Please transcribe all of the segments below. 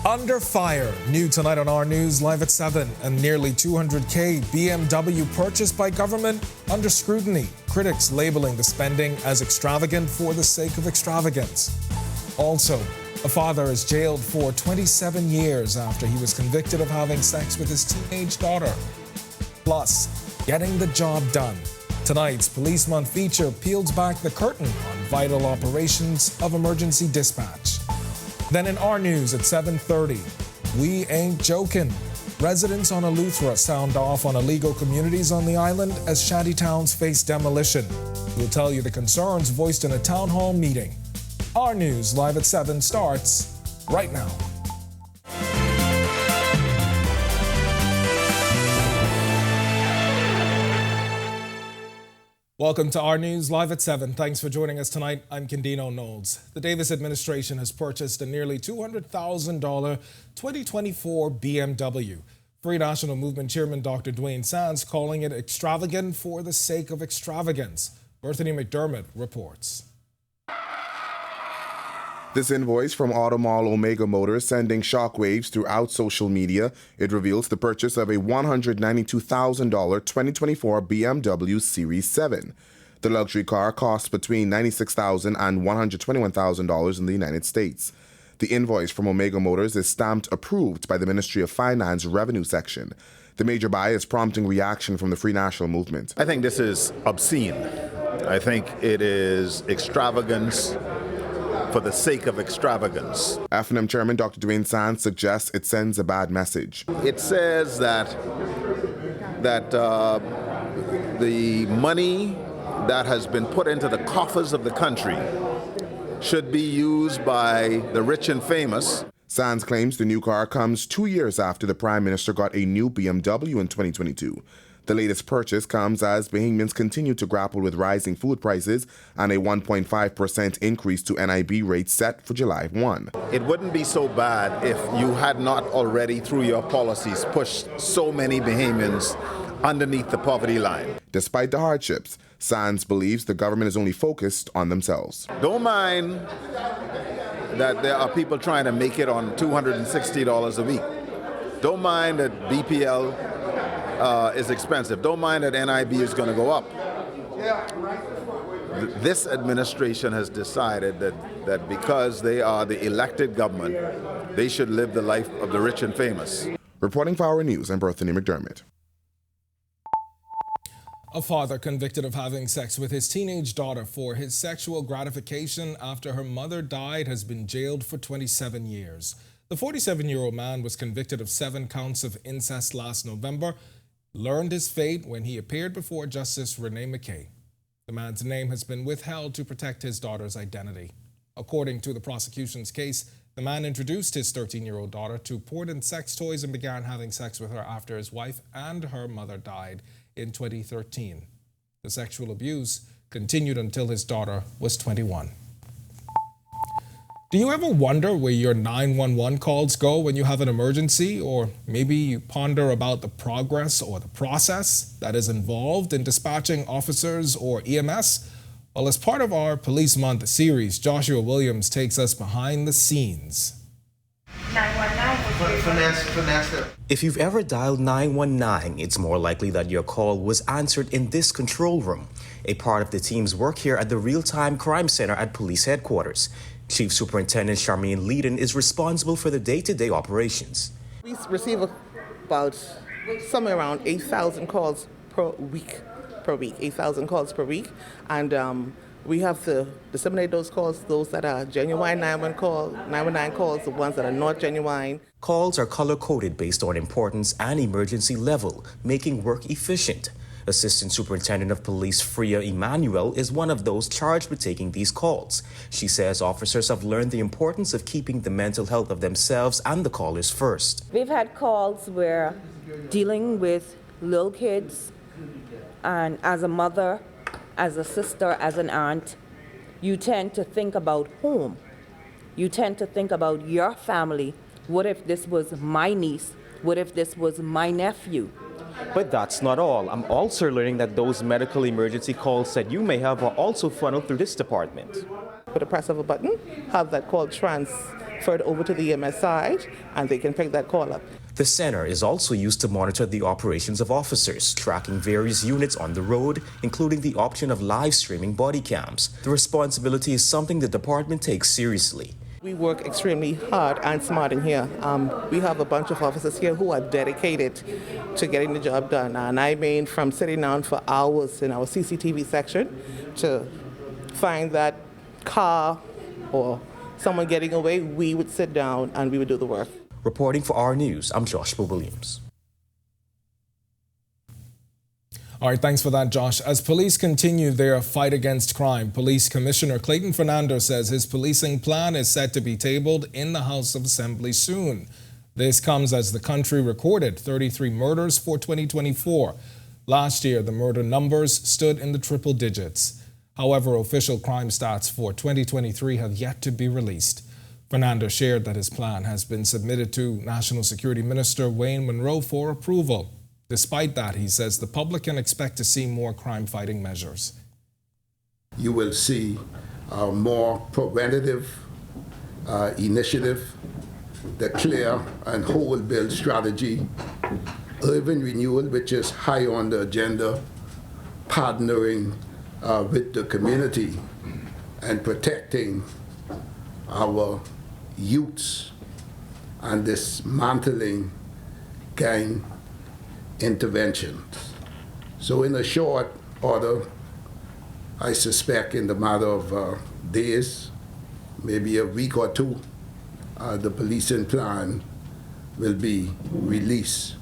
Under fire. New tonight on Our News, live at 7. A nearly $200K BMW purchased by government under scrutiny. Critics labeling the spending as extravagant for the sake of extravagance. Also, a father is jailed for 27 years after he was convicted of having sex with his teenage daughter. Plus, getting the job done. Tonight's Police Month feature peels back the curtain on vital operations of emergency dispatch. Then in Our News at 7:30, we ain't joking. Residents on Eleuthera sound off on illegal communities on the island as shanty towns face demolition. We'll tell you the concerns voiced in a town hall meeting. Our News live at 7 starts right now. Welcome to Our News live at 7. Thanks for joining us tonight. I'm Candino Knowles. The Davis administration has purchased a nearly $200,000 2024 BMW. Free National Movement Chairman Dr. Dwayne Sands calling it extravagant for the sake of extravagance. Berthany McDermott reports. This invoice from Automall Omega Motors sending shockwaves throughout social media. It reveals the purchase of a $192,000 2024 BMW Series 7. The luxury car costs between $96,000 and $121,000 in the United States. The invoice from Omega Motors is stamped approved by the Ministry of Finance Revenue Section. The major buy is prompting reaction from the Free National Movement. I think this is obscene. I think it is extravagance for the sake of extravagance. FNM Chairman Dr. Dwayne Sands suggests it sends a bad message. It says that the money that has been put into the coffers of the country should be used by the rich and famous. Sands claims the new car comes 2 years after the Prime Minister got a new BMW in 2022. The latest purchase comes as Bahamians continue to grapple with rising food prices and a 1.5% increase to NIB rates set for July 1. It wouldn't be so bad if you had not already, through your policies, pushed so many Bahamians underneath the poverty line. Despite the hardships, Sands believes the government is only focused on themselves. Don't mind that there are people trying to make it on $260 a week. Don't mind that BPL is expensive. Don't mind that NIB is going to go up. This administration has decided that because they are the elected government, they should live the life of the rich and famous. Reporting for Our News, I'm Berthany McDermott. A father convicted of having sex with his teenage daughter for his sexual gratification after her mother died has been jailed for 27 years. The 47-year-old man was convicted of 7 counts of incest last November, learned his fate when he appeared before Justice Renee McKay. The man's name has been withheld to protect his daughter's identity. According to the prosecution's case, the man introduced his 13-year-old daughter to porn and sex toys and began having sex with her after his wife and her mother died in 2013. The sexual abuse continued until his daughter was 21. Do you ever wonder where your 911 calls go when you have an emergency? Or maybe you ponder about the progress or the process that is involved in dispatching officers or EMS? Well, as part of our Police Month series, Joshua Williams takes us behind the scenes. 919. If you've ever dialed 919, it's more likely that your call was answered in this control room, a part of the team's work here at the Real-Time Crime Center at Police Headquarters. Chief Superintendent Charmaine Leedon is responsible for the day-to-day operations. We receive about somewhere around 8,000 calls per week, 8,000 calls per week. And we have to disseminate those calls, those that are genuine 919 calls, the ones that are not genuine. Calls are color-coded based on importance and emergency level, making work efficient. Assistant Superintendent of Police Freya Emanuel is one of those charged with taking these calls. She says officers have learned the importance of keeping the mental health of themselves and the callers first. We've had calls where dealing with little kids, and as a mother, as a sister, as an aunt, you tend to think about home. You tend to think about your family. What if this was my niece? What if this was my nephew? But that's not all. I'm also learning that those medical emergency calls that you may have are also funneled through this department. With the press of a button, have that call transferred referred over to the EMS side, and they can pick that call up. The center is also used to monitor the operations of officers, tracking various units on the road, including the option of live streaming body cams. The responsibility is something the department takes seriously. We work extremely hard and smart in here. We have a bunch of officers here who are dedicated to getting the job done. And I mean, from sitting down for hours in our CCTV section to find that car or someone getting away, we would sit down and we would do the work. Reporting for Our News, I'm Joshua Williams. All right, thanks for that, Josh. As police continue their fight against crime, Police Commissioner Clayton Fernando says his policing plan is set to be tabled in the House of Assembly soon. This comes as the country recorded 33 murders for 2024. Last year, the murder numbers stood in the triple digits. However, official crime stats for 2023 have yet to be released. Fernando shared that his plan has been submitted to National Security Minister Wayne Monroe for approval. Despite that, he says the public can expect to see more crime-fighting measures. You will see more preventative initiative, the clear and whole build strategy, urban renewal, which is high on the agenda, partnering with the community and protecting our youths and dismantling gang interventions. So in a short order, I suspect in the matter of days, maybe a week or two, the policing plan will be released.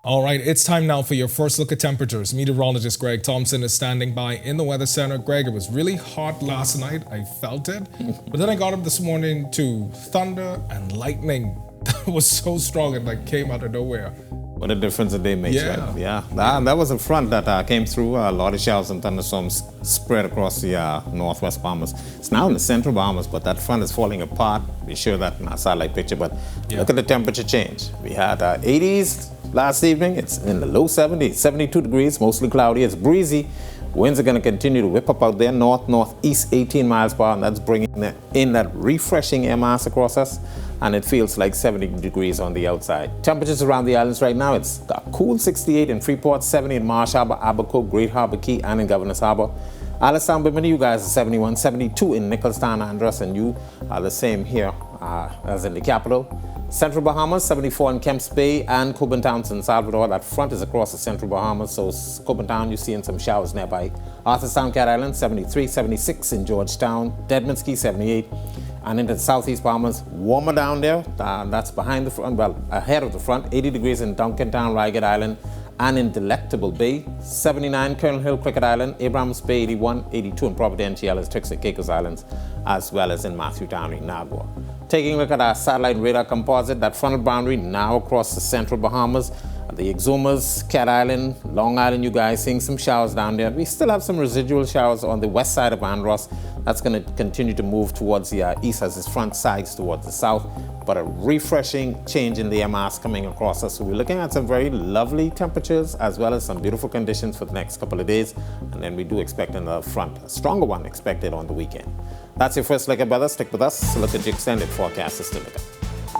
All right, it's time now for your first look at temperatures. Meteorologist Greg Thompson is standing by in the Weather Center. Greg, it was really hot last night. I felt it. But then I got up this morning to thunder and lightning. That was so strong it came out of nowhere. What a difference a day makes, Yeah. right? Yeah, that was a front that came through. A lot of showers and thunderstorms spread across the northwest Bahamas. It's now in the central Bahamas, but that front is falling apart. We show that in our satellite picture, but look at the temperature change. We had 80s last evening. It's in the low 70s, 72 degrees, mostly cloudy. It's breezy. Winds are going to continue to whip up out there, northeast 18 miles per hour, and that's bringing in that refreshing air mass across us. And it feels like 70 degrees on the outside. Temperatures around the islands right now, it's a cool 68 in Freeport, 70 in Marsh Harbor, Abaco, Great Harbor Key, and in Governor's Harbor. Alistown, Bimini, you guys are 71, 72 in Nicholstown, Andros, and you are the same here as in the capital. Central Bahamas, 74 in Kemps Bay and Coburn Town, San Salvador. That front is across the Central Bahamas, so Coburn Town, you're seeing some showers nearby. Arthurstown, Cat Island, 73, 76 in Georgetown, Deadman's Key, 78. And into the southeast Bahamas, warmer down there. That's behind the front, well, ahead of the front. 80 degrees in Duncantown, Ragged Island, and in Delectable Bay. 79, Colonel Hill, Cricket Island, Abrams Bay, 81, 82 in Providence, Tricks and Caicos Islands, as well as in Matthewtown in Nagua. Taking a look at our satellite radar composite, that frontal boundary now across the central Bahamas. The Exumas, Cat Island, Long Island, you guys seeing some showers down there. We still have some residual showers on the west side of Andros. That's going to continue to move towards the east as its front sides towards the south. But a refreshing change in the air mass coming across us. So we're looking at some very lovely temperatures as well as some beautiful conditions for the next couple of days. And then we do expect another front, a stronger one expected on the weekend. That's your first look at weather. Stick with us to look at your extended forecast to look at.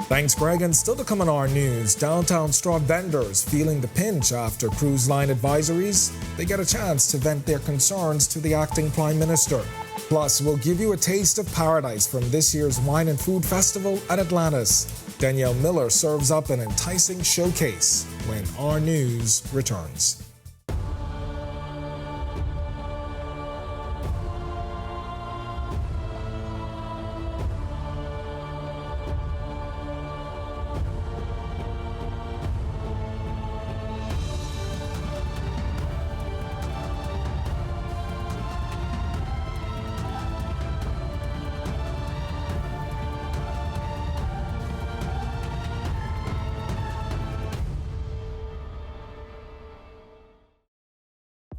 Thanks, Greg. And still to come on Our News, downtown straw vendors feeling the pinch after cruise line advisories. They get a chance to vent their concerns to the acting Prime Minister. Plus, we'll give you a taste of paradise from this year's Wine and Food Festival at Atlantis. Danielle Miller serves up an enticing showcase when Our News returns.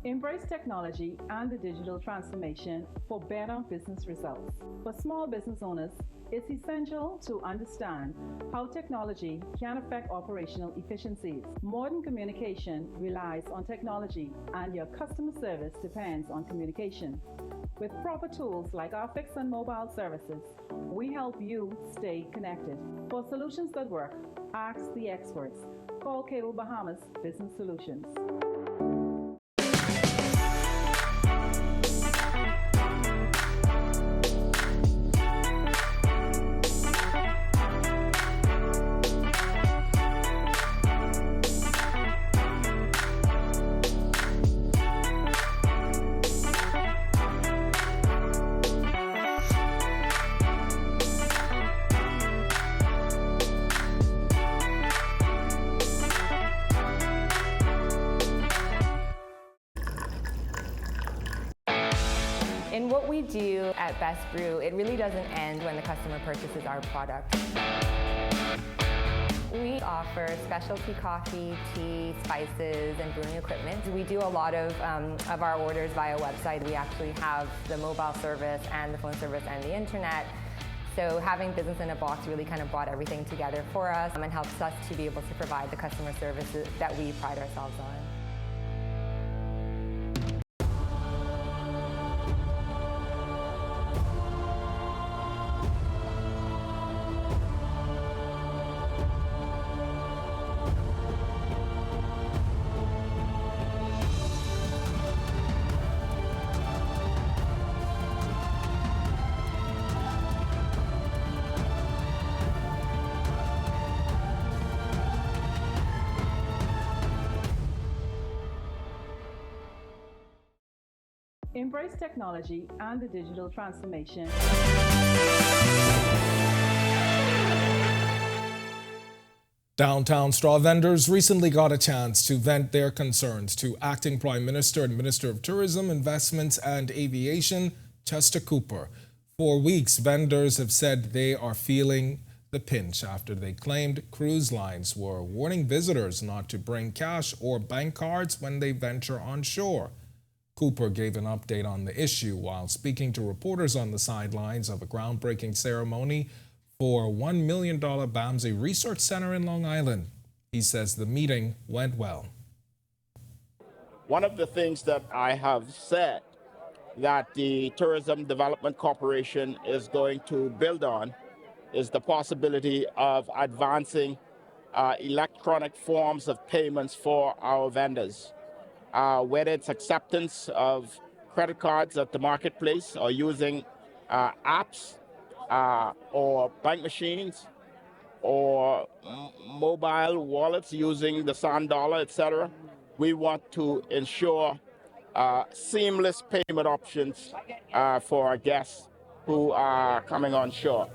Embrace technology and the digital transformation for better business results. For small business owners, it's essential to understand how technology can affect operational efficiencies. Modern communication relies on technology, and your customer service depends on communication. With proper tools like our fixed and mobile services, we help you stay connected. For solutions that work, ask the experts. Call Cable Bahamas Business Solutions. In what we do at Best Brew, it really doesn't end when the customer purchases our product. We offer specialty coffee, tea, spices, and brewing equipment. We do a lot of our orders via website. We actually have the mobile service and the phone service and the internet. So having Business in a Box really kind of brought everything together for us and helps us to be able to provide the customer services that we pride ourselves on. Embrace technology and the digital transformation. Downtown straw vendors recently got a chance to vent their concerns to Acting Prime Minister and Minister of Tourism, Investments and Aviation, Chester Cooper. For weeks, vendors have said they are feeling the pinch after they claimed cruise lines were warning visitors not to bring cash or bank cards when they venture on shore. Cooper gave an update on the issue while speaking to reporters on the sidelines of a groundbreaking ceremony for $1 million BAMSI Research Center in Long Island. He says the meeting went well. One of the things that I have said that the Tourism Development Corporation is going to build on is the possibility of advancing electronic forms of payments for our vendors. Whether it's acceptance of credit cards at the marketplace or using apps or bank machines or mobile wallets using the Sun Dollar, etc. We want to ensure seamless payment options for our guests who are coming on shore.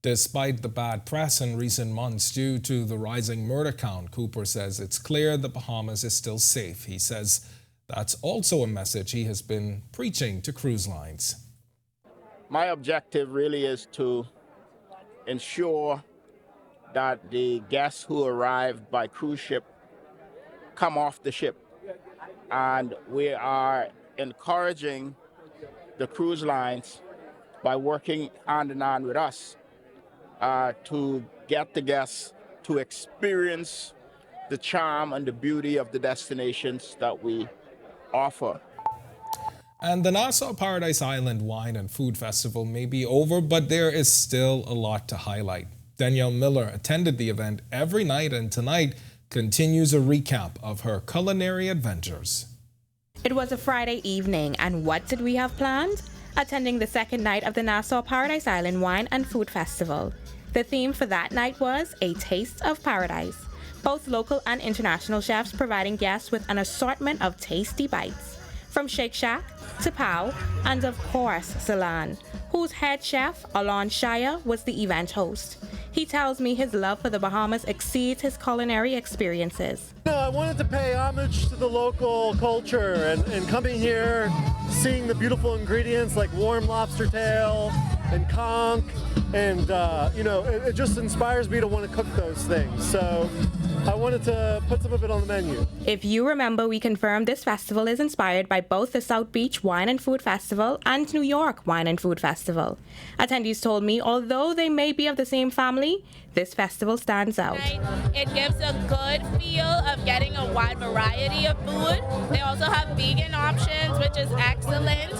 Despite the bad press in recent months due to the rising murder count, Cooper says it's clear the Bahamas is still safe. He says that's also a message he has been preaching to cruise lines. My objective really is to ensure that the guests who arrive by cruise ship come off the ship. And we are encouraging the cruise lines by working hand in hand with us to get the guests to experience the charm and the beauty of the destinations that we offer. And the Nassau Paradise Island Wine and Food Festival may be over, but there is still a lot to highlight. Danielle Miller attended the event every night and tonight continues a recap of her culinary adventures. It was a Friday evening, and what did we have planned? Attending the second night of the Nassau Paradise Island Wine and Food Festival. The theme for that night was A Taste of Paradise. Both local and international chefs providing guests with an assortment of tasty bites. From Shake Shack to Pow, and of course, Ceylon, whose head chef, Alon Shire, was the event host. He tells me his love for the Bahamas exceeds his culinary experiences. I wanted to pay homage to the local culture and coming here, seeing the beautiful ingredients like warm lobster tail and conch And, you know, it just inspires me to want to cook those things. So I wanted to put some of it on the menu. If you remember, we confirmed this festival is inspired by both the South Beach Wine and Food Festival and New York Wine and Food Festival. Attendees told me, although they may be of the same family, this festival stands out. It gives a good feel of getting a wide variety of food. They also have vegan options, which is excellent.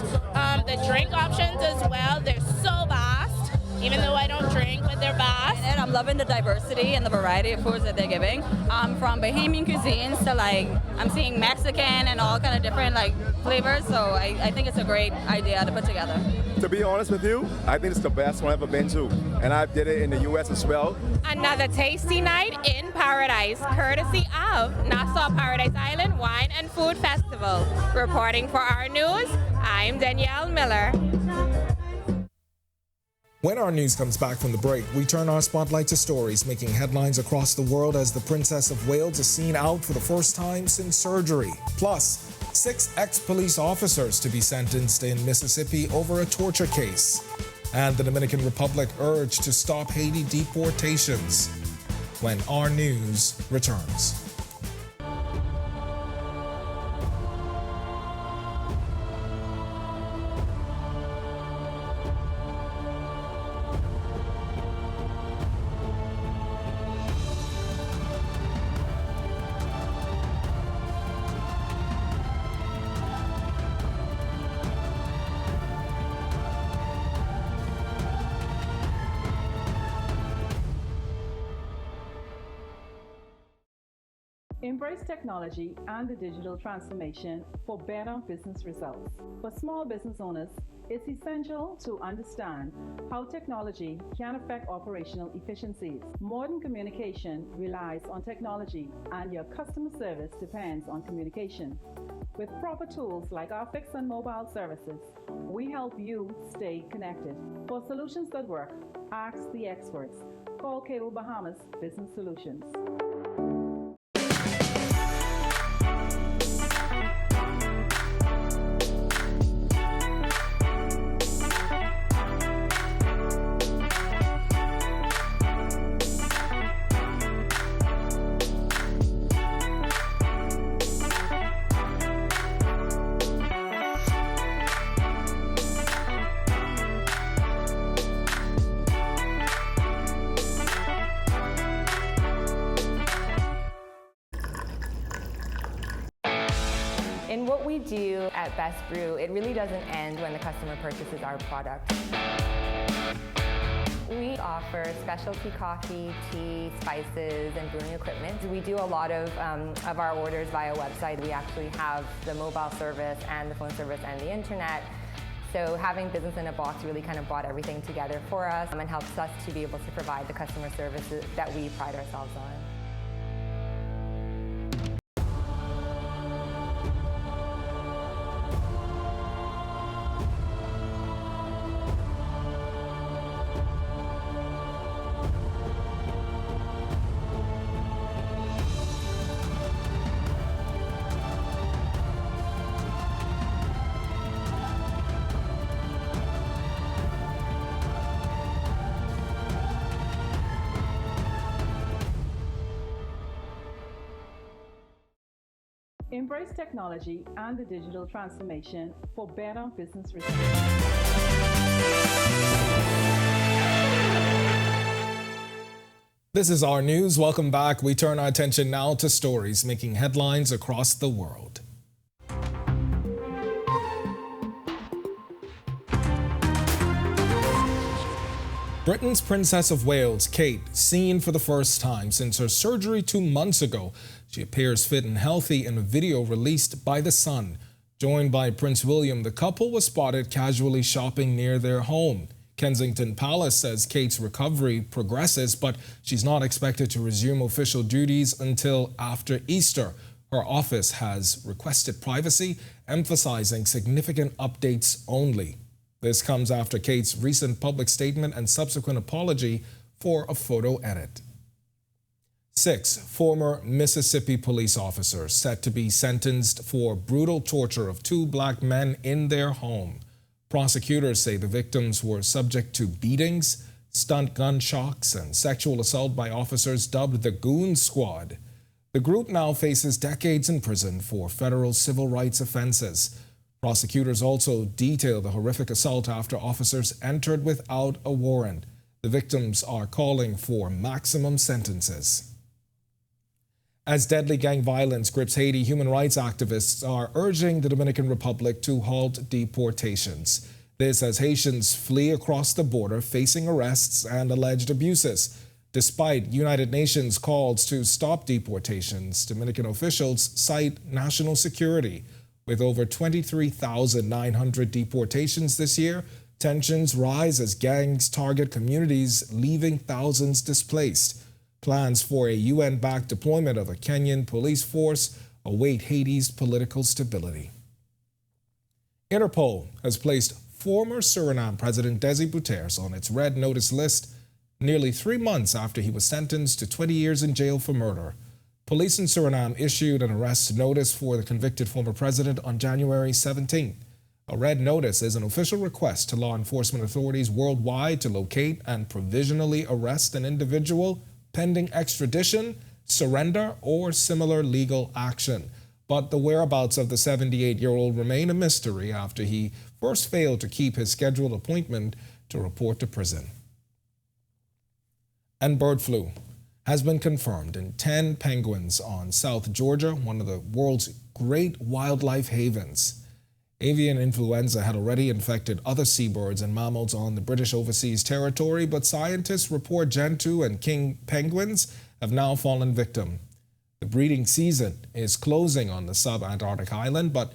The drink options as well, they're so vast. Even though I don't drink, but they're vast. And I'm loving the diversity and the variety of foods that they're giving. From Bahamian cuisines to I'm seeing Mexican and all kind of different flavors. So I think it's a great idea to put together. To be honest with you, I think it's the best one I've ever been to. And I did it in the U.S. as well. Another tasty night in paradise, courtesy of Nassau Paradise Island Wine and Food Festival. Reporting for Our News, I'm Danielle Miller. When our news comes back from the break, we turn our spotlight to stories making headlines across the world as the Princess of Wales is seen out for the first time since surgery. Plus, 6 ex-police officers to be sentenced in Mississippi over a torture case. And the Dominican Republic urged to stop Haiti deportations. When our news returns. Embrace technology and the digital transformation for better business results. For small business owners, it's essential to understand how technology can affect operational efficiencies. Modern communication relies on technology, and your customer service depends on communication. With proper tools like our fixed and mobile services, we help you stay connected. For solutions that work, ask the experts. Call Cable Bahamas Business Solutions. In what we do at Best Brew, it really doesn't end when the customer purchases our product. We offer specialty coffee, tea, spices, and brewing equipment. We do a lot of our orders via website. We actually have the mobile service and the phone service and the internet. So having business in a box really kind of brought everything together for us and helps us to be able to provide the customer services that we pride ourselves on. Embrace technology and the digital transformation for better business results. This is Our News. Welcome back. We turn our attention now to stories making headlines across the world. Britain's Princess of Wales, Kate, seen for the first time since her surgery 2 months ago. She appears fit and healthy in a video released by The Sun. Joined by Prince William, the couple was spotted casually shopping near their home. Kensington Palace says Kate's recovery progresses, but she's not expected to resume official duties until after Easter. Her office has requested privacy, emphasizing significant updates only. This comes after Kate's recent public statement and subsequent apology for a photo edit. 6 former Mississippi police officers set to be sentenced for brutal torture of 2 black men in their home. Prosecutors say the victims were subject to beatings, stunt gun shocks, and sexual assault by officers dubbed the Goon Squad. The group now faces decades in prison for federal civil rights offenses. Prosecutors also detail the horrific assault after officers entered without a warrant. The victims are calling for maximum sentences. As deadly gang violence grips Haiti, human rights activists are urging the Dominican Republic to halt deportations. This as Haitians flee across the border facing arrests and alleged abuses. Despite United Nations calls to stop deportations, Dominican officials cite national security. With over 23,900 deportations this year, tensions rise as gangs target communities, leaving thousands displaced. Plans for a UN-backed deployment of a Kenyan police force await Haiti's political stability. Interpol has placed former Suriname President Desi Bouterse on its red notice list nearly 3 months after he was sentenced to 20 years in jail for murder. Police in Suriname issued an arrest notice for the convicted former president on January 17. A red notice is an official request to law enforcement authorities worldwide to locate and provisionally arrest an individual pending extradition, surrender, or similar legal action. But the whereabouts of the 78-year-old remain a mystery after he first failed to keep his scheduled appointment to report to prison. And bird flu has been confirmed in 10 penguins on South Georgia, one of the world's great wildlife havens. Avian influenza had already infected other seabirds and mammals on the British Overseas Territory, but scientists report gentoo and king penguins have now fallen victim. The breeding season is closing on the sub-Antarctic island, but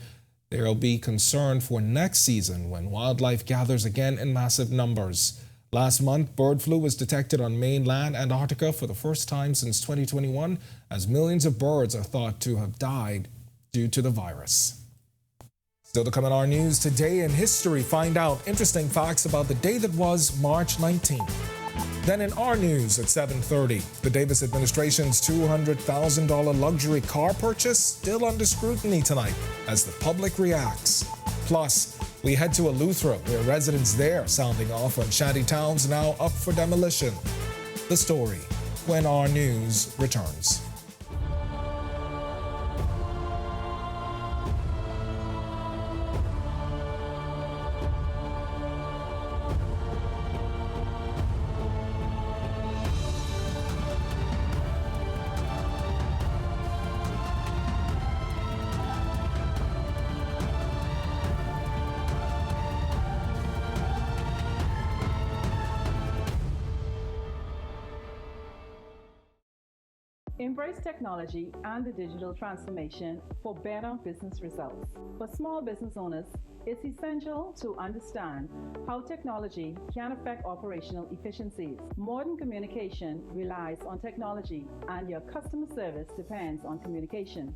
there will be concern for next season when wildlife gathers again in massive numbers. Last month, bird flu was detected on mainland Antarctica for the first time since 2021, as millions of birds are thought to have died due to the virus. Still to come on Our News, today in history, find out interesting facts about the day that was March 19th. Then in Our News at 7:30, the Davis administration's $200,000 luxury car purchase still under scrutiny tonight as the public reacts. Plus, we head to Eleuthera, where residents there sounding off on shanty towns now up for demolition. The story when Our News returns. Embrace technology and the digital transformation for better business results. For small business owners, it's essential to understand how technology can affect operational efficiencies. Modern communication relies on technology, and your customer service depends on communication.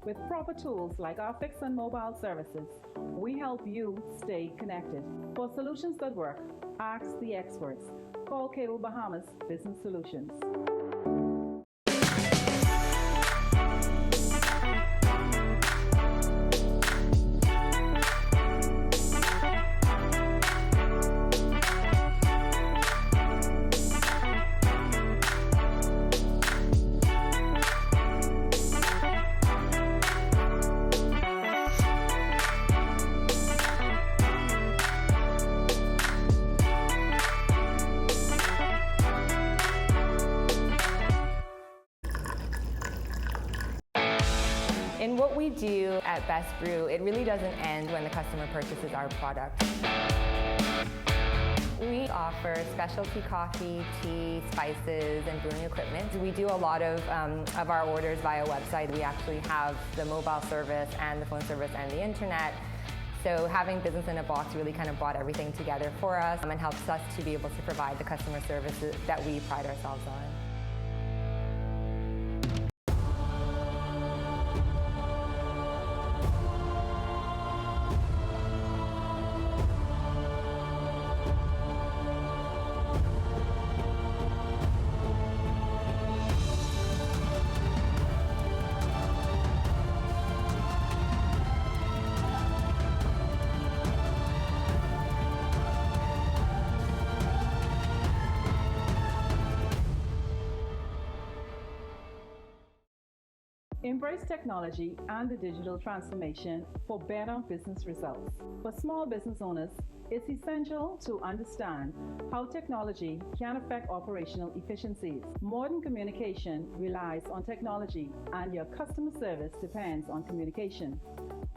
With proper tools like our fixed and mobile services, we help you stay connected. For solutions that work, ask the experts. Call Cable Bahamas Business Solutions. In what we do at Best Brew, it really doesn't end when the customer purchases our product. We offer specialty coffee, tea, spices, and brewing equipment. We do a lot of our orders via website. We actually have the mobile service and the phone service and the internet. So having business in a box really kind of brought everything together for us and helps us to be able to provide the customer services that we pride ourselves on. Embrace technology and the digital transformation for better business results. For small business owners, it's essential to understand how technology can affect operational efficiencies. Modern communication relies on technology, and your customer service depends on communication.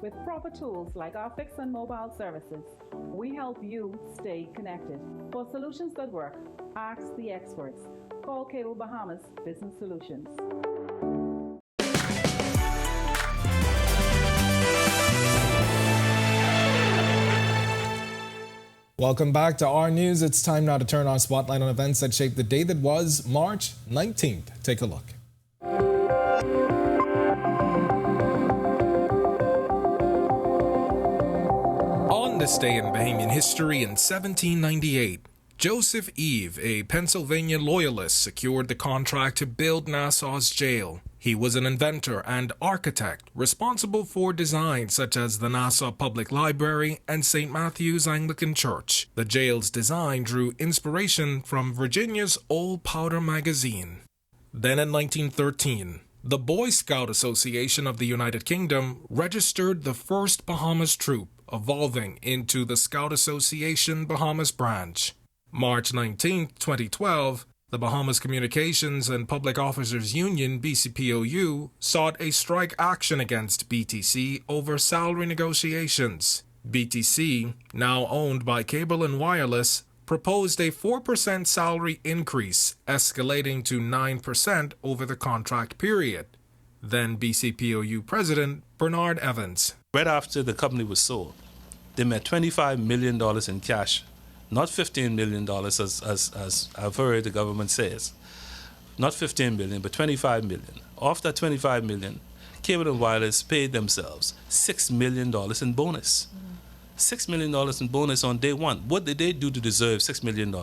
With proper tools like our fixed and mobile services, we help you stay connected. For solutions that work, ask the experts. Call Cable Bahamas Business Solutions. Welcome back to Our News. It's time now to turn our spotlight on events that shaped the day that was March 19th. Take a look. On this day in Bahamian history in 1798, Joseph Eve, a Pennsylvania loyalist, secured the contract to build Nassau's jail. He was an inventor and architect responsible for designs such as the Nassau Public Library and St. Matthew's Anglican Church. The jail's design drew inspiration from Virginia's Old Powder magazine. Then in 1913, the Boy Scout Association of the United Kingdom registered the first Bahamas troop, evolving into the Scout Association Bahamas branch. March 19, 2012, the Bahamas Communications and Public Officers Union, BCPOU, sought a strike action against BTC over salary negotiations. BTC, now owned by Cable and Wireless, proposed a 4% salary increase, escalating to 9% over the contract period. Then BCPOU President Bernard Evans. Right after the company was sold, they made $25 million in cash. Not $15 million, as I've heard the government says. Not $15 million, but $25 million. Of that $25 million, Cable and Wireless paid themselves $6 million in bonus. $6 million in bonus on day one. What did they do to deserve $6 million?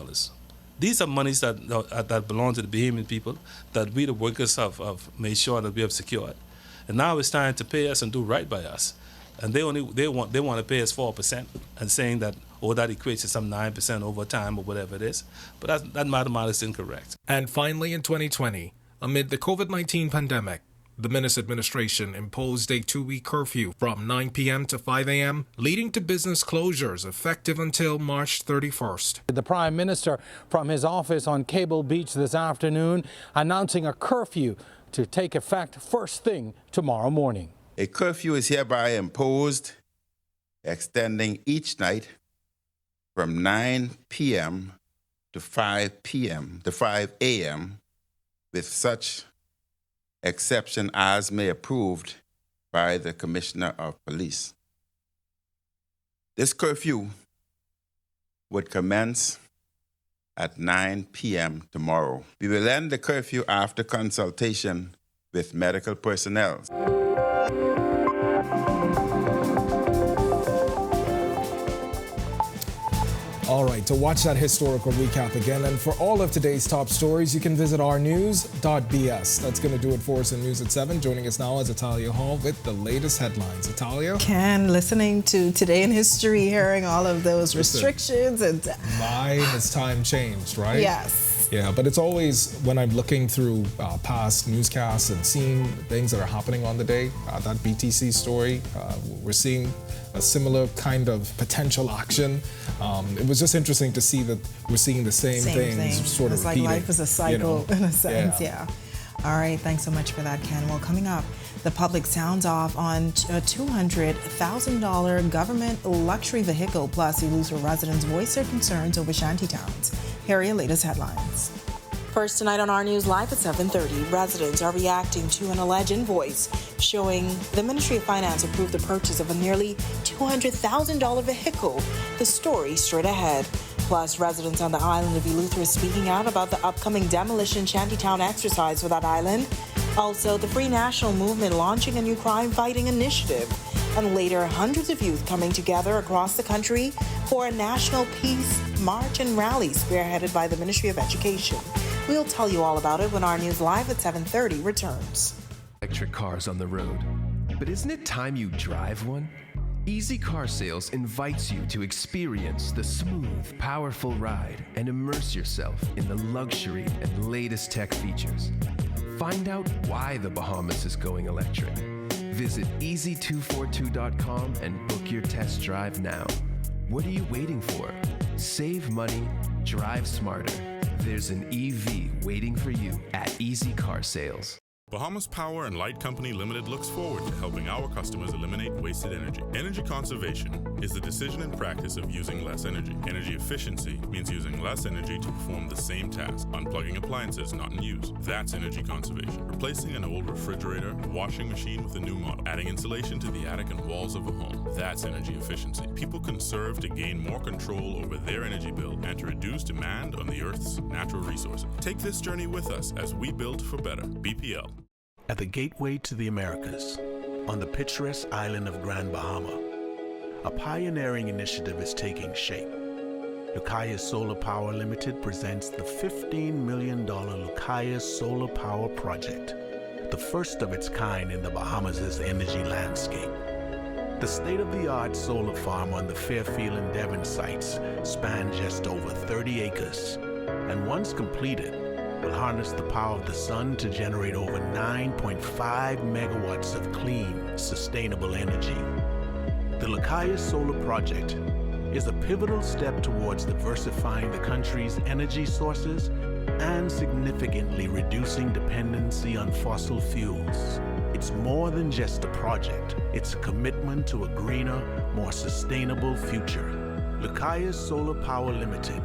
These are monies that belong to the Bahamian people, that we, the workers, have made sure that we have secured. And now it's time to pay us and do right by us. And they want to pay us 4%, and saying that, that equates to some 9% over time or whatever it is. But that mathematics is incorrect. And finally, in 2020, amid the COVID-19 pandemic, the Menace administration imposed a 2-week curfew from 9 p.m. to 5 a.m., leading to business closures effective until March 31st. The Prime Minister from his office on Cable Beach this afternoon announcing a curfew to take effect first thing tomorrow morning. A curfew is hereby imposed, extending each night from 9 p.m. to 5 a.m. with such exception as may approved by the Commissioner of Police. This curfew would commence at 9 p.m. tomorrow. We will end the curfew after consultation with medical personnel. All right, to watch that historical recap again and for all of today's top stories, you can visit ournews.bs. That's going to do it for us in News at 7. Joining us now is Italia Hall with the latest headlines. Italia? Ken, listening to Today in History, hearing all of those restrictions. And my, has time changed, right? Yes. Yeah, but it's always when I'm looking through past newscasts and seeing things that are happening on the day, that BTC story, we're seeing a similar kind of potential action. It was just interesting to see that we're seeing the same things sort of repeating. It's like life is a cycle, in a sense, yeah. All right, thanks so much for that, Ken. Well, coming up, the public sounds off on a $200,000 government luxury vehicle, plus Eleuthera residents voice their concerns over shanty towns. Here are your latest headlines. First tonight on Our News Live at 7:30, residents are reacting to an alleged invoice showing the Ministry of Finance approved the purchase of a nearly $200,000 vehicle. The story straight ahead. Plus, residents on the island of Eleuthera speaking out about the upcoming demolition shantytown exercise for that island. Also, the Free National Movement launching a new crime-fighting initiative. And later, hundreds of youth coming together across the country for a national peace march and rally spearheaded by the Ministry of Education. We'll tell you all about it when Our News Live at 7:30 returns. Electric cars on the road. But isn't it time you drive one? Easy Car Sales invites you to experience the smooth, powerful ride and immerse yourself in the luxury and latest tech features. Find out why the Bahamas is going electric. Visit easy242.com and book your test drive now. What are you waiting for? Save money, drive smarter. There's an EV waiting for you at Easy Car Sales. Bahamas Power and Light Company Limited looks forward to helping our customers eliminate wasted energy. Energy conservation is the decision and practice of using less energy. Energy efficiency means using less energy to perform the same task, unplugging appliances not in use. That's energy conservation. Replacing an old refrigerator, washing machine with a new model, adding insulation to the attic and walls of a home. That's energy efficiency. People conserve to gain more control over their energy bill and to reduce demand on the Earth's natural resources. Take this journey with us as we build for better. BPL. At the gateway to the Americas, on the picturesque island of Grand Bahama, a pioneering initiative is taking shape. Lucaya Solar Power Limited presents the $15 million Lucaya Solar Power Project, the first of its kind in the Bahamas' energy landscape. The state-of-the-art solar farm on the Fairfield and Devon sites spans just over 30 acres, and once completed, will harness the power of the sun to generate over 9.5 megawatts of clean, sustainable energy. The Lucaya Solar Project is a pivotal step towards diversifying the country's energy sources and significantly reducing dependency on fossil fuels. It's more than just a project. It's a commitment to a greener, more sustainable future. Lucaya Solar Power Limited,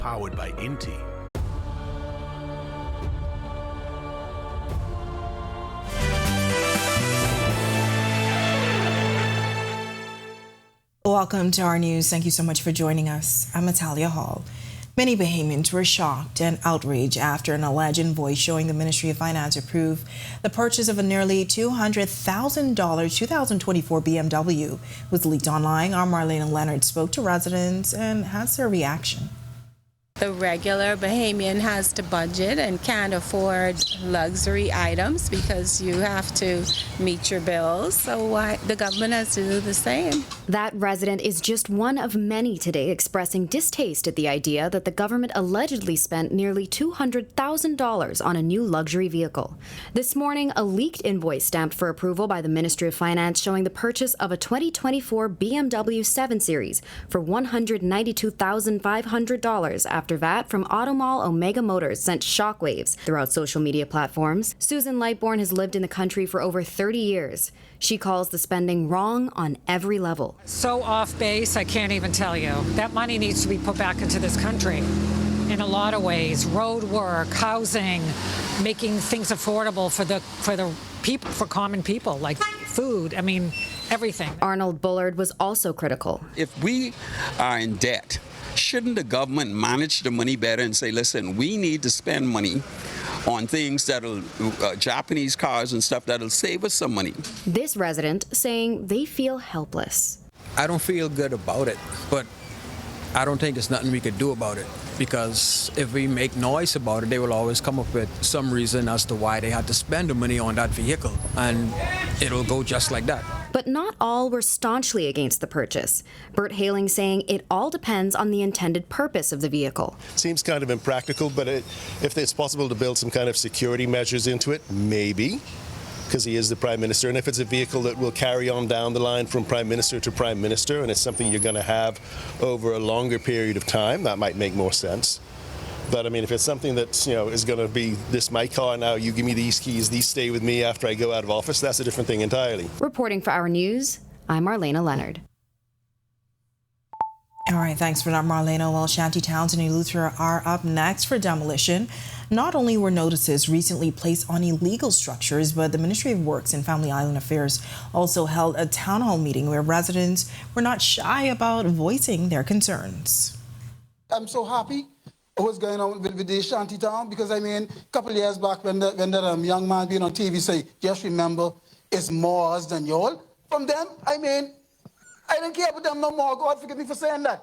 powered by Inti. Welcome to our news. Thank you so much for joining us. I'm Natalia Hall. Many Bahamians were shocked and outraged after an alleged invoice showing the Ministry of Finance approved the purchase of a nearly $200,000 2024 BMW was leaked online. Our Marlena Leonard spoke to residents and has their reaction. The regular Bahamian has to budget and can't afford luxury items because you have to meet your bills. So why the government has to do the same. That resident is just one of many today expressing distaste at the idea that the government allegedly spent nearly $200,000 on a new luxury vehicle. This morning, a leaked invoice stamped for approval by the Ministry of Finance showing the purchase of a 2024 BMW 7 Series for $192,500 after VAT from Automall Omega Motors sent shockwaves throughout social media platforms. Susan Lightbourne has lived in the country for over 30 years. She calls the spending wrong on every level. So off base, I can't even tell you. That money needs to be put back into this country in a lot of ways. Road work, housing, making things affordable for the people, for common people, like food, I mean, everything. Arnold Bullard was also critical. If we are in debt, shouldn't the government manage the money better and say, listen, we need to spend money on things that'll, Japanese cars and stuff that'll save us some money? This resident saying they feel helpless. I don't feel good about it, but I don't think there's nothing we could do about it, because if we make noise about it, they will always come up with some reason as to why they had to spend the money on that vehicle, and it'll go just like that. But not all were staunchly against the purchase. Bert Haling saying it all depends on the intended purpose of the vehicle. Seems kind of impractical, but if it's possible to build some kind of security measures into it, maybe, because he is the Prime Minister. And if it's a vehicle that will carry on down the line from Prime Minister to Prime Minister, and it's something you're going to have over a longer period of time, that might make more sense. But I mean, if it's something that's, is going to be, this my car now, you give me these keys, these stay with me after I go out of office, that's a different thing entirely. Reporting for Our News, I'm Marlena Leonard. All right, thanks for that, Marlena. Well, Shanty towns in Eleuthera are up next for demolition. Not only were notices recently placed on illegal structures, but the Ministry of Works and Family Island Affairs also held a town hall meeting where residents were not shy about voicing their concerns. I'm so happy what's going on with the Shanty town, because I mean, a couple of years back when that young man being on TV say, just remember, it's more us than y'all. From them, I mean, I don't care about them no more. God forgive me for saying that.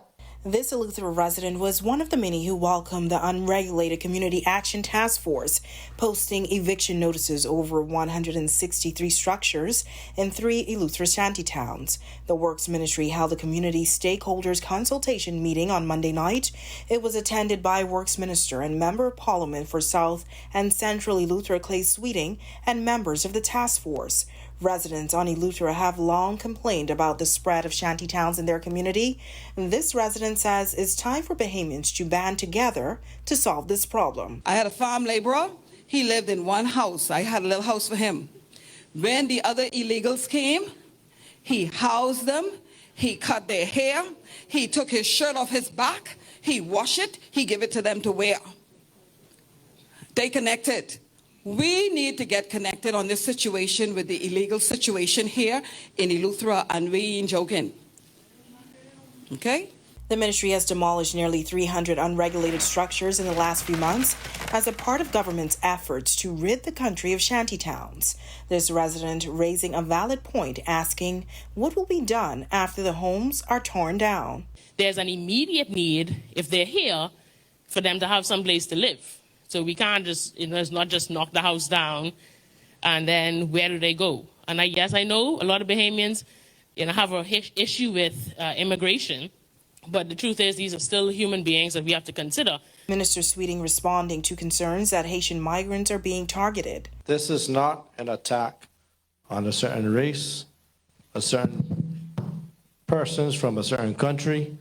This Eleuthera resident was one of the many who welcomed the Unregulated Community Action Task Force, posting eviction notices over 163 structures in 3 Eleuthera shanty towns. The Works Ministry held a community stakeholders consultation meeting on Monday night. It was attended by Works Minister and Member of Parliament for South and Central Eleuthera Clay Sweeting and members of the task force. Residents on Eleuthera have long complained about the spread of shanty towns in their community. This resident says it's time for Bahamians to band together to solve this problem. I had a farm laborer. He lived in one house. I had a little house for him. When the other illegals came, he housed them. He cut their hair. He took his shirt off his back. He washed it. He gave it to them to wear. They connected. We need to get connected on this situation with the illegal situation here in Eleuthera, and we ain't joking. Okay? The ministry has demolished nearly 300 unregulated structures in the last few months as a part of government's efforts to rid the country of shanty towns. This resident raising a valid point, asking what will be done after the homes are torn down. There's an immediate need, if they're here, for them to have some place to live. So we can't just, it's not just knock the house down and then where do they go? And I know a lot of Bahamians, have an issue with immigration, but the truth is these are still human beings that we have to consider. Minister Sweeting responding to concerns that Haitian migrants are being targeted. This is not an attack on a certain race, a certain persons from a certain country.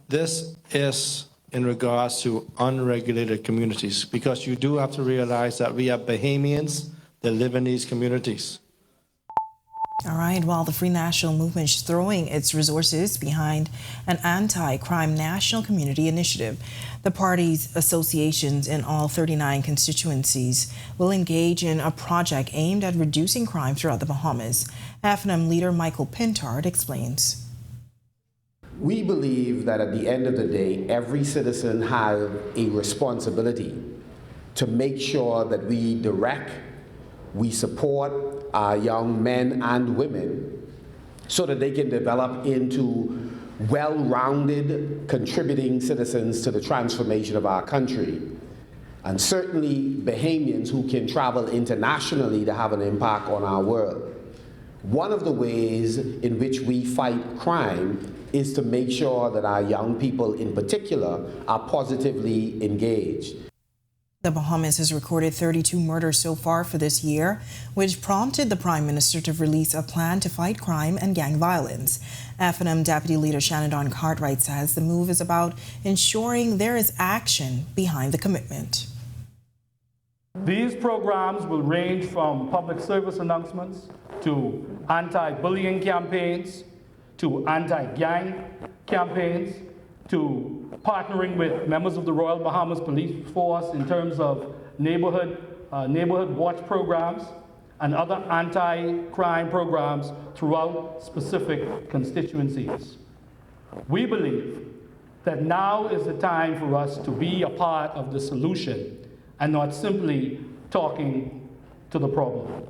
This is in regards to unregulated communities, because you do have to realize that we have Bahamians that live in these communities. All right, well, the Free National Movement is throwing its resources behind an anti-crime national community initiative. The party's associations in all 39 constituencies will engage in a project aimed at reducing crime throughout the Bahamas. FNM leader Michael Pintard explains. We believe that at the end of the day, every citizen has a responsibility to make sure that we direct, we support our young men and women so that they can develop into well-rounded, contributing citizens to the transformation of our country. And certainly Bahamians who can travel internationally to have an impact on our world. One of the ways in which we fight crime is to make sure that our young people in particular are positively engaged. The Bahamas has recorded 32 murders so far for this year, which prompted the Prime Minister to release a plan to fight crime and gang violence. FNM Deputy Leader Shannon Cartwright says the move is about ensuring there is action behind the commitment. These programs will range from public service announcements to anti-bullying campaigns, to anti-gang campaigns, to partnering with members of the Royal Bahamas Police Force in terms of neighborhood watch programs and other anti-crime programs throughout specific constituencies. We believe that now is the time for us to be a part of the solution and not simply talking to the problem.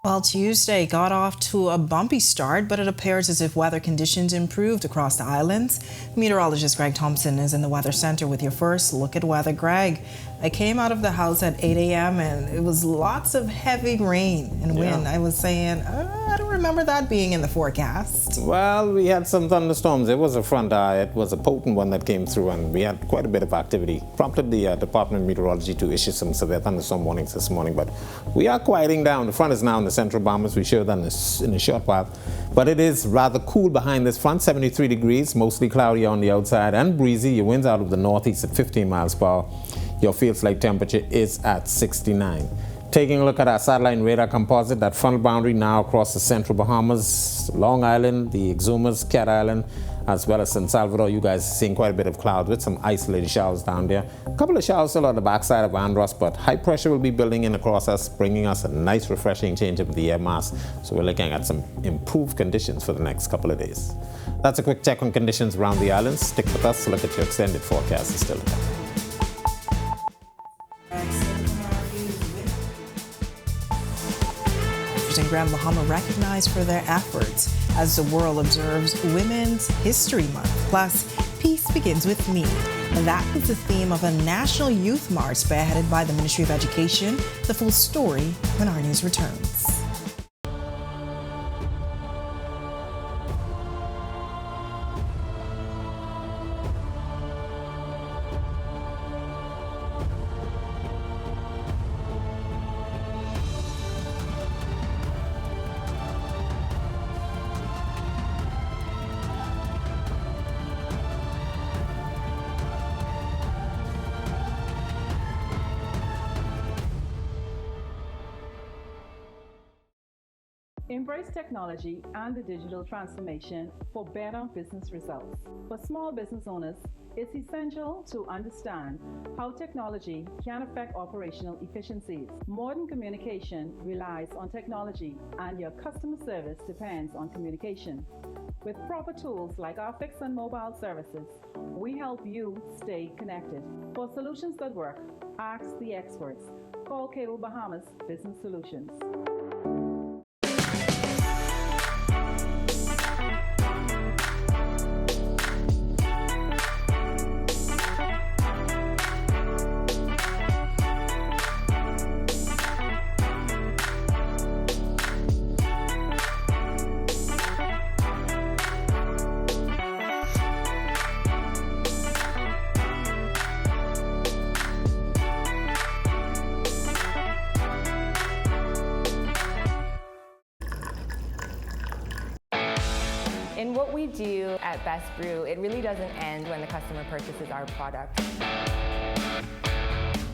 Well, Tuesday got off to a bumpy start, but it appears as if weather conditions improved across the islands. Meteorologist Greg Thompson is in the Weather Center with your first look at weather. Greg, I came out of the house at 8 a.m. and it was lots of heavy rain and wind. I was saying, I don't remember that being in the forecast. Well, we had some thunderstorms. It was a front eye. It was a potent one that came through, and we had quite a bit of activity. Prompted the Department of Meteorology to issue some severe thunderstorm warnings this morning, but we are quieting down. The front is now in the central Bahamas. We showed that in a short while. But it is rather cool behind this front, 73 degrees, mostly cloudy on the outside and breezy. Your winds out of the northeast at 15 miles per hour. Your feels-like temperature is at 69. Taking a look at our satellite radar composite, that frontal boundary now across the central Bahamas, Long Island, the Exumas, Cat Island, as well as San Salvador. You guys are seeing quite a bit of clouds with some isolated showers down there. A couple of showers still on the backside of Andros, but high pressure will be building in across us, bringing us a nice refreshing change of the air mass. So we're looking at some improved conditions for the next couple of days. That's a quick check on conditions around the islands. Stick with us to look at your extended forecast. It's still there. Grand Bahama recognized for their efforts as the world observes Women's History Month. Plus, peace begins with me. And that was the theme of a national youth march spearheaded by the Ministry of Education. The full story when our news returns. Embrace technology and the digital transformation for better business results. For small business owners, it's essential to understand how technology can affect operational efficiencies. Modern communication relies on technology, and your customer service depends on communication. With proper tools like our fixed and mobile services, we help you stay connected. For solutions that work, ask the experts. Call Cable Bahamas Business Solutions. In what we do at Best Brew, it really doesn't end when the customer purchases our product.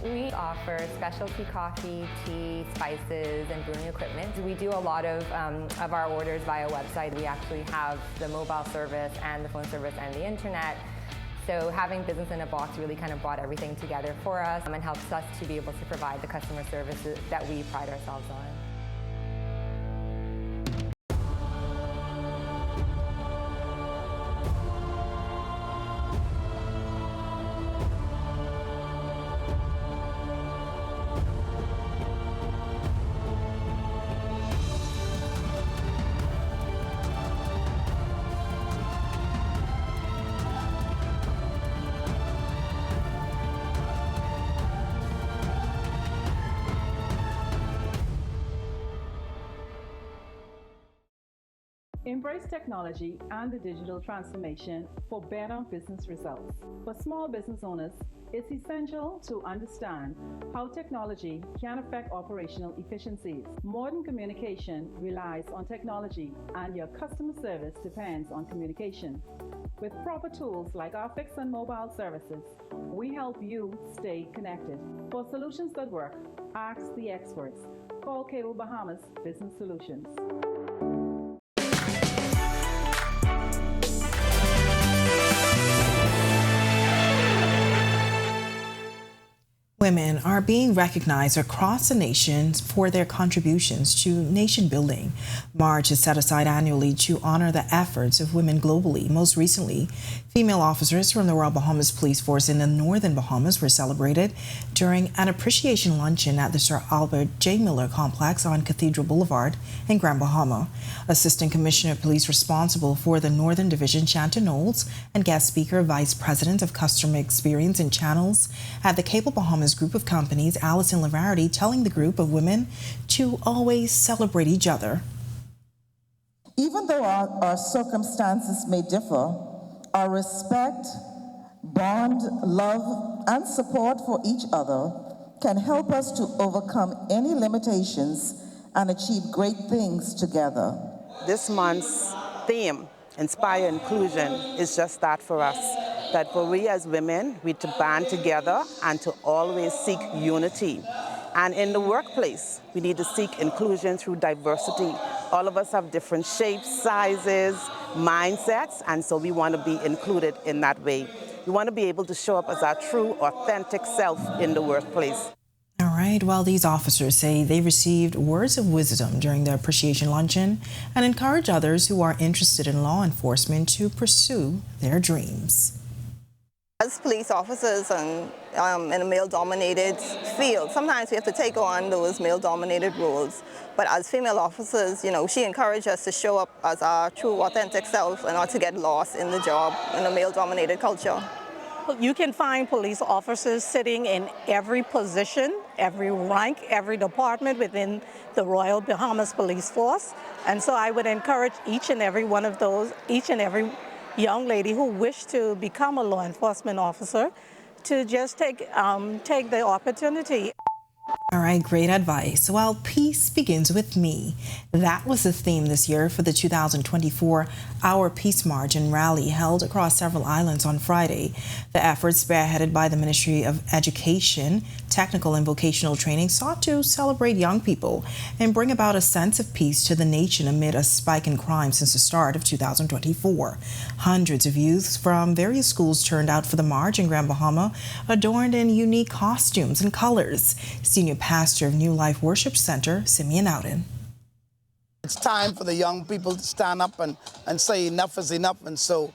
We offer specialty coffee, tea, spices, and brewing equipment. We do a lot of our orders via website. We actually have the mobile service and the phone service and the internet. So having business in a box really kind of brought everything together for us and helps us to be able to provide the customer services that we pride ourselves on. Embrace technology and the digital transformation for better business results. For small business owners, it's essential to understand how technology can affect operational efficiencies. Modern communication relies on technology, and your customer service depends on communication. With proper tools like our fixed and mobile services, we help you stay connected. For solutions that work, ask the experts. Call Cable Bahamas Business Solutions. Women are being recognized across the nation for their contributions to nation building. March is set aside annually to honor the efforts of women globally. Most recently, female officers from the Royal Bahamas Police Force in the Northern Bahamas were celebrated during an appreciation luncheon at the Sir Albert J. Miller Complex on Cathedral Boulevard in Grand Bahama. Assistant Commissioner of Police responsible for the Northern Division, Shanty and guest speaker, Vice President of Customer Experience and Channels at the Cable Bahamas Group of Companies, Allison Lavarity, telling the group of women to always celebrate each other. Even though our circumstances may differ, our respect, bond, love, and support for each other can help us to overcome any limitations and achieve great things together. This month's theme, Inspire Inclusion, is just that for us. That for we as women, we to band together and to always seek unity. And in the workplace, we need to seek inclusion through diversity. All of us have different shapes, sizes, mindsets, and so we want to be included in that way. We want to be able to show up as our true, authentic self in the workplace. All right, well, these officers say they received words of wisdom during the appreciation luncheon and encourage others who are interested in law enforcement to pursue their dreams. as police officers and in a male-dominated field, sometimes we have to take on those male-dominated roles. But as female officers, you know, she encouraged us to show up as our true, authentic self and not to get lost in the job in a male-dominated culture. You can find police officers sitting in every position, every rank, every department within the Royal Bahamas Police Force. And so I would encourage each and every one of those, each and every young lady who wish to become a law enforcement officer to just take the opportunity. All right, great advice. Well, peace begins with me. That was the theme this year for the 2024 Our Peace March and Rally held across several islands on Friday. The effort, spearheaded by the Ministry of Education, Technical and Vocational Training, sought to celebrate young people and bring about a sense of peace to the nation amid a spike in crime since the start of 2024. Hundreds of youths from various schools turned out for the march in Grand Bahama, adorned in unique costumes and colors. Senior Pastor of New Life Worship Center, Simeon Ouden. It's time for the young people to stand up and say enough is enough. And so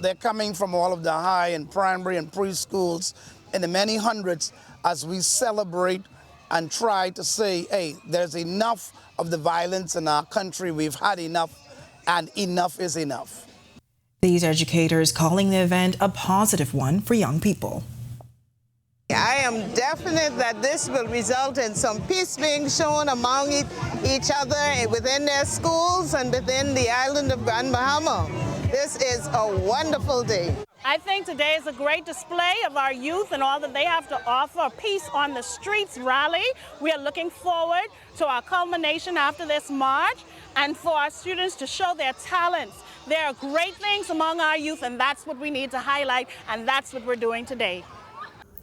they're coming from all of the high and primary and preschools in the many hundreds as we celebrate and try to say, hey, there's enough of the violence in our country. We've had enough, and enough is enough. These educators calling the event a positive one for young people. I am definite that this will result in some peace being shown among each other within their schools and within the island of Grand Bahama. This is a wonderful day. I think today is a great display of our youth and all that they have to offer. Peace on the Streets rally. We are looking forward to our culmination after this march and for our students to show their talents. There are great things among our youth, and that's what we need to highlight, and that's what we're doing today.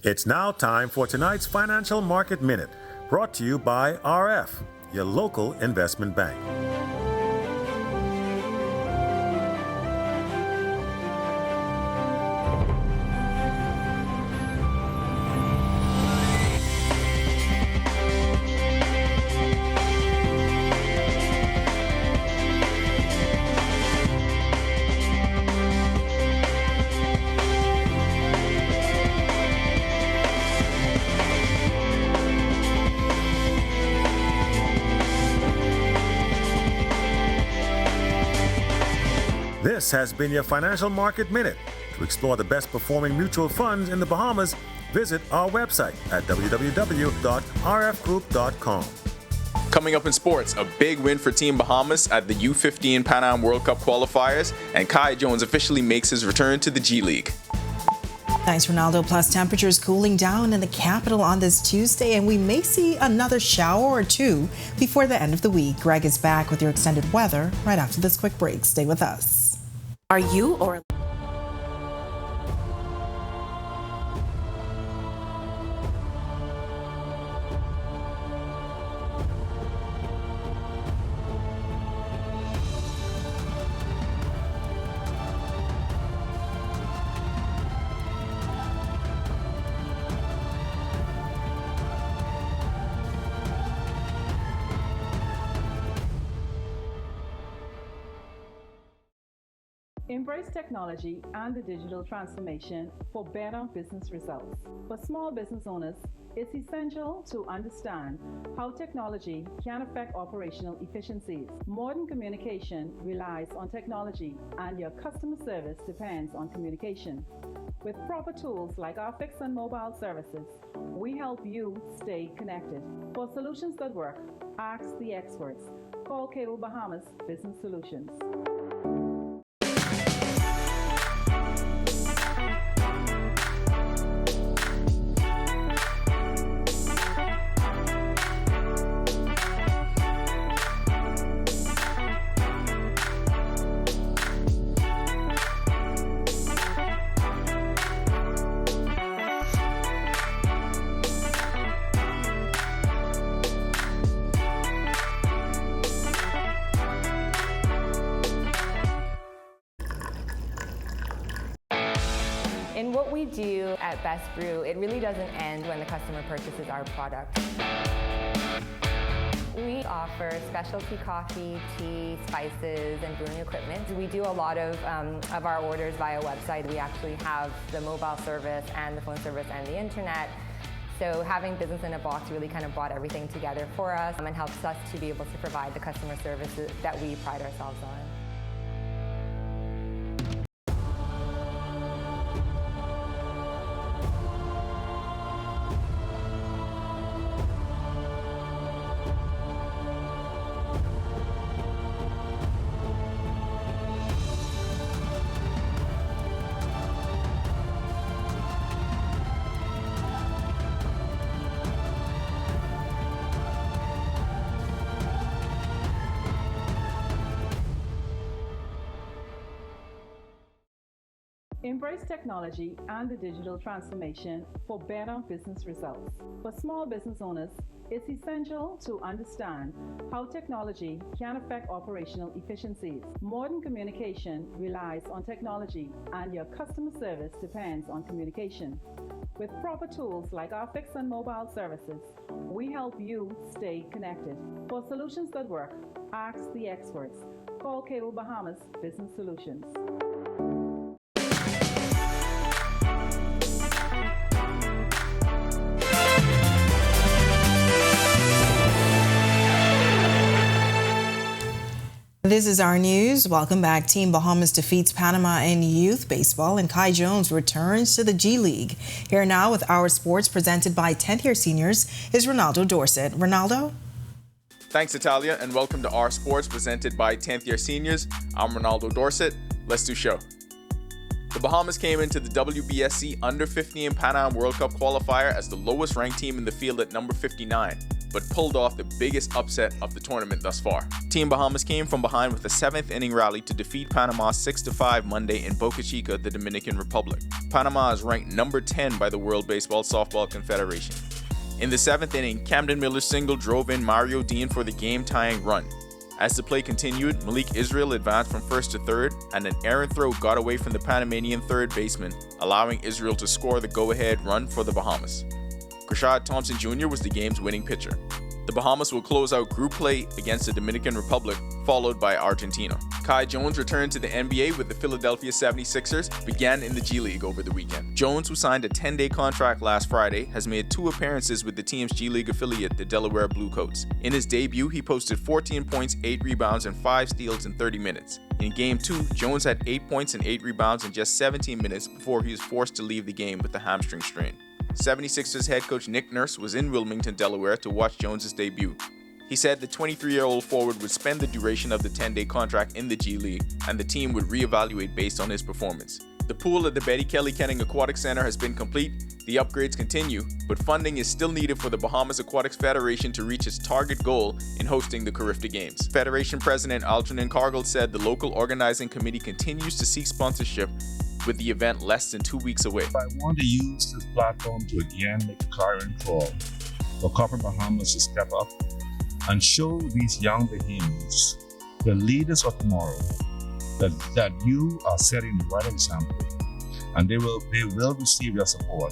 It's now time for tonight's Financial Market Minute, brought to you by RF, your local investment bank. This has been your Financial Market Minute. To explore the best performing mutual funds in the Bahamas, visit our website at www.rfgroup.com. Coming up in sports, a big win for Team Bahamas at the U15 Pan Am World Cup qualifiers, and Kai Jones officially makes his return to the G League. Thanks, Ronaldo. Plus, temperatures cooling down in the capital on this Tuesday, and we may see another shower or two before the end of the week. Greg is back with your extended weather right after this quick break. Stay with us. Are you or... Embrace technology and the digital transformation for better business results. For small business owners, it's essential to understand how technology can affect operational efficiencies. Modern communication relies on technology, and your customer service depends on communication. With proper tools like our fixed and mobile services, we help you stay connected. For solutions that work, ask the experts. Call Cable Bahamas Business Solutions. In what we do at Best Brew, it really doesn't end when the customer purchases our product. We offer specialty coffee, tea, spices, and brewing equipment. We do a lot of our orders via website. We actually have the mobile service and the phone service and the internet. So having business in a box really kind of brought everything together for us and helps us to be able to provide the customer service that we pride ourselves on. Embrace technology and the digital transformation for better business results. For small business owners, it's essential to understand how technology can affect operational efficiencies. Modern communication relies on technology, and your customer service depends on communication. With proper tools like our fixed and mobile services, we help you stay connected. For solutions that work, ask the experts. Call Cable Bahamas Business Solutions. This is our news. Welcome back. Team Bahamas defeats Panama in youth baseball, and Kai Jones returns to the G League. Here now with Our Sports, presented by 10th Year Seniors, is Ronaldo Dorset. Ronaldo? Thanks, Natalia, and welcome to Our Sports, presented by 10th Year Seniors. I'm Ronaldo Dorset. Let's do show. The Bahamas came into the WBSC Under 15 Pan Am World Cup qualifier as the lowest ranked team in the field at number 59. But pulled off the biggest upset of the tournament thus far. Team Bahamas came from behind with a 7th inning rally to defeat Panama 6-5 Monday in Boca Chica, the Dominican Republic. Panama is ranked number 10 by the World Baseball Softball Confederation. In the 7th inning, Camden Miller's single drove in Mario Dean for the game-tying run. As the play continued, Malik Israel advanced from first to third, and an errant throw got away from the Panamanian third baseman, allowing Israel to score the go-ahead run for the Bahamas. Rashad Thompson Jr. was the game's winning pitcher. The Bahamas will close out group play against the Dominican Republic, followed by Argentina. Kai Jones returned to the NBA with the Philadelphia 76ers, began in the G League over the weekend. Jones, who signed a 10-day contract last Friday, has made 2 appearances with the team's G League affiliate, the Delaware Bluecoats. In his debut, he posted 14 points, 8 rebounds, and 5 steals in 30 minutes. In Game 2, Jones had 8 points and 8 rebounds in just 17 minutes before he was forced to leave the game with a hamstring strain. 76ers head coach Nick Nurse was in Wilmington, Delaware to watch Jones' debut. He said the 23-year-old forward would spend the duration of the 10-day contract in the G League, and the team would reevaluate based on his performance. The pool at the Betty Kelly Kenning Aquatic Center has been complete. The upgrades continue, but funding is still needed for the Bahamas Aquatics Federation to reach its target goal in hosting the Carifta Games. Federation President Algernon Cargill said the local organizing committee continues to seek sponsorship, with the event less than 2 weeks away. I want to use this platform to again make a clarion call for corporate Bahamas to step up and show these young Bahamians, the leaders of tomorrow, that you are setting the right example, and they will receive your support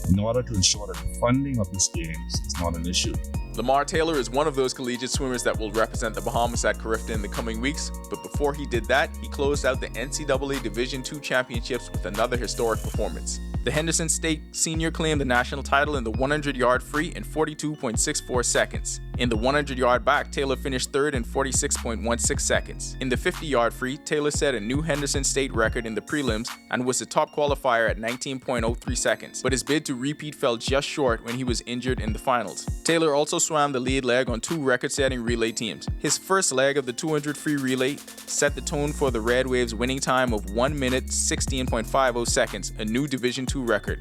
in order to ensure that the funding of these games is not an issue. Lamar Taylor is one of those collegiate swimmers that will represent the Bahamas at Carifta in the coming weeks, but before he did that, he closed out the NCAA Division II championships with another historic performance. The Henderson State senior claimed the national title in the 100-yard free in 42.64 seconds. In the 100-yard back, Taylor finished third in 46.16 seconds. In the 50-yard free, Taylor set a new Henderson State record in the prelims and was the top qualifier at 19.03 seconds, but his bid to repeat fell just short when he was injured in the finals. Taylor also swam the lead leg on 2 record-setting relay teams. His first leg of the 200 free relay set the tone for the Red Waves' winning time of 1 minute 16.50 seconds, a new Division II record.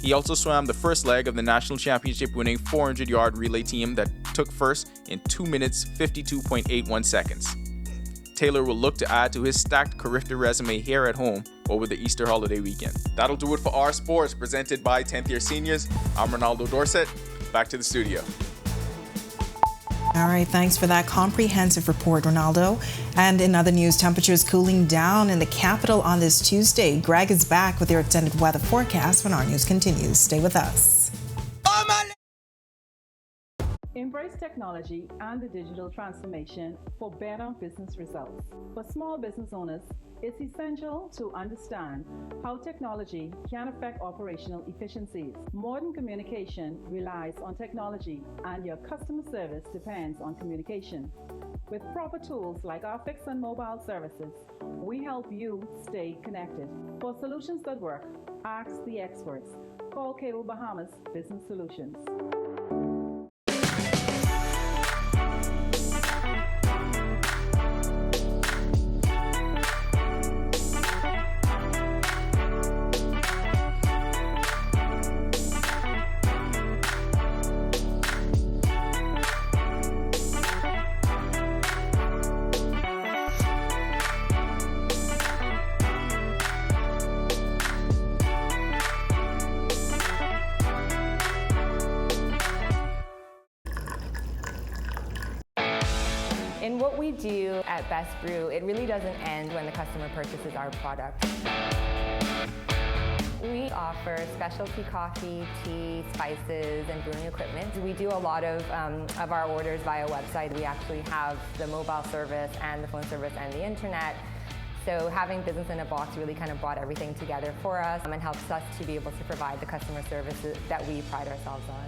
He also swam the first leg of the national championship winning 400-yard relay team that took first in 2 minutes 52.81 seconds. Taylor will look to add to his stacked Carifta resume here at home over the Easter holiday weekend. That'll do it for Our Sports, presented by 10th Year Seniors. I'm Ronaldo Dorset. Back to the studio. All right, thanks for that comprehensive report, Ronaldo. And in other news, temperatures cooling down in the capital on this Tuesday. Greg is back with your extended weather forecast when Our News continues. Stay with us. Embrace technology and the digital transformation for better business results. For small business owners, it's essential to understand how technology can affect operational efficiencies. Modern communication relies on technology, and your customer service depends on communication. With proper tools like our fixed and mobile services, we help you stay connected. For solutions that work, ask the experts. Call Cable Bahamas Business Solutions. In what we do at Best Brew, it really doesn't end when the customer purchases our product. We offer specialty coffee, tea, spices, and brewing equipment. We do a lot of our orders via website. We actually have the mobile service and the phone service and the internet. So having business in a box really kind of brought everything together for us and helps us to be able to provide the customer services that we pride ourselves on.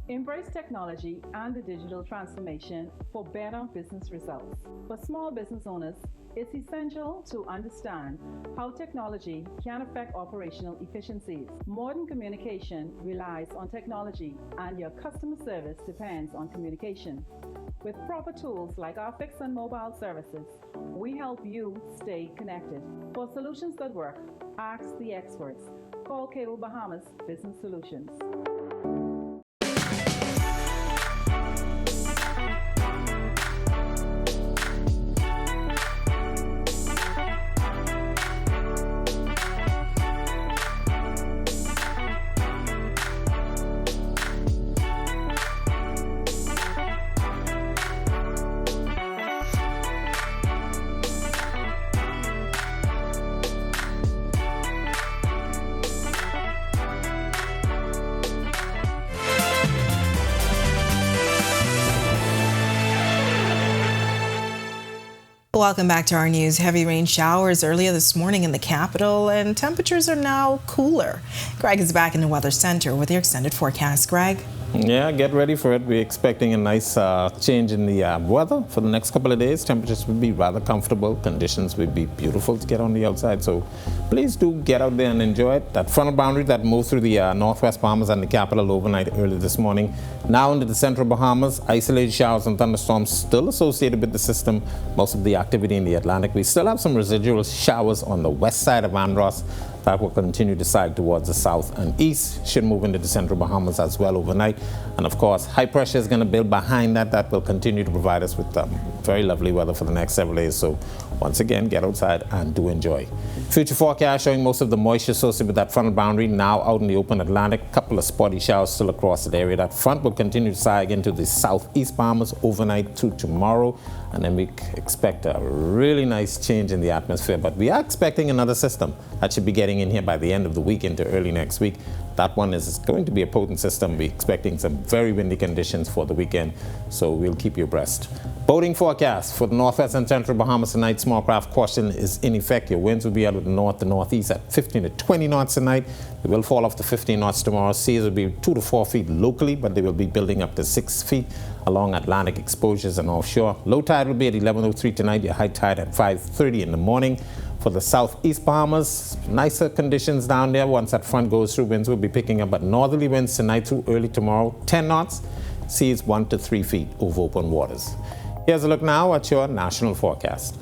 Embrace technology and the digital transformation for better business results. For small business owners, it's essential to understand how technology can affect operational efficiencies. Modern communication relies on technology, and your customer service depends on communication. With proper tools like our fixed and mobile services, we help you stay connected. For solutions that work, ask the experts. Call Cable Bahamas Business Solutions. Welcome back to our news. Heavy rain showers earlier this morning in the capital, and temperatures are now cooler. Greg is back in the Weather Center with your extended forecast. Greg? Yeah, get ready for it. We're expecting a nice change in the weather for the next couple of days. Temperatures will be rather comfortable. Conditions will be beautiful to get on the outside. So please do get out there and enjoy it. That frontal boundary that moved through the northwest Bahamas and the capital overnight early this morning. Now into the central Bahamas, isolated showers and thunderstorms still associated with the system. Most of the activity in the Atlantic. We still have some residual showers on the west side of Andros. That will continue to side towards the south and east. Should move into the central Bahamas as well overnight. And of course, high pressure is going to build behind that. That will continue to provide us with very lovely weather for the next several days. So once again, get outside and do enjoy. Future forecast showing most of the moisture associated with that frontal boundary now out in the open Atlantic. Couple of spotty showers still across the area. That front will continue to side into the southeast Bahamas overnight to tomorrow. And then we expect a really nice change in the atmosphere. But we are expecting another system that should be getting in here by the end of the week into early next week. That one is going to be a potent system. We're expecting some very windy conditions for the weekend, so we'll keep you abreast. Boating forecast for the northwest and central Bahamas tonight. Small craft caution is in effect. Your winds will be out of the north to northeast at 15 to 20 knots tonight. They will fall off to 15 knots tomorrow. Seas will be 2 to 4 feet locally, but they will be building up to 6 feet along Atlantic exposures and offshore. Low tide will be at 11:03 tonight. Your high tide at 5:30 in the morning. For the southeast Bahamas, nicer conditions down there. Once that front goes through, winds will be picking up, but northerly winds tonight through early tomorrow, 10 knots. Seas 1 to 3 feet over open waters. Here's a look now at your national forecast.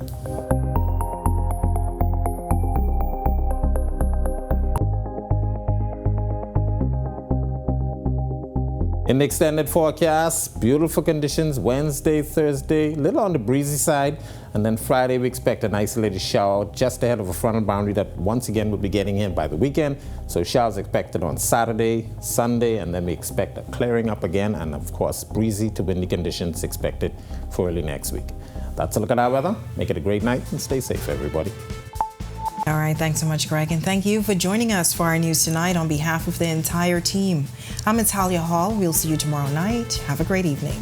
In the extended forecast, beautiful conditions Wednesday, Thursday, a little on the breezy side, and then Friday we expect an isolated shower just ahead of a frontal boundary that once again will be getting in by the weekend. So showers expected on Saturday, Sunday, and then we expect a clearing up again, and of course breezy to windy conditions expected for early next week. That's a look at our weather. Make it a great night and stay safe, everybody. All right, thanks so much, Greg, and thank you for joining us for our news tonight on behalf of the entire team. I'm Natalia Hall. We'll see you tomorrow night. Have a great evening.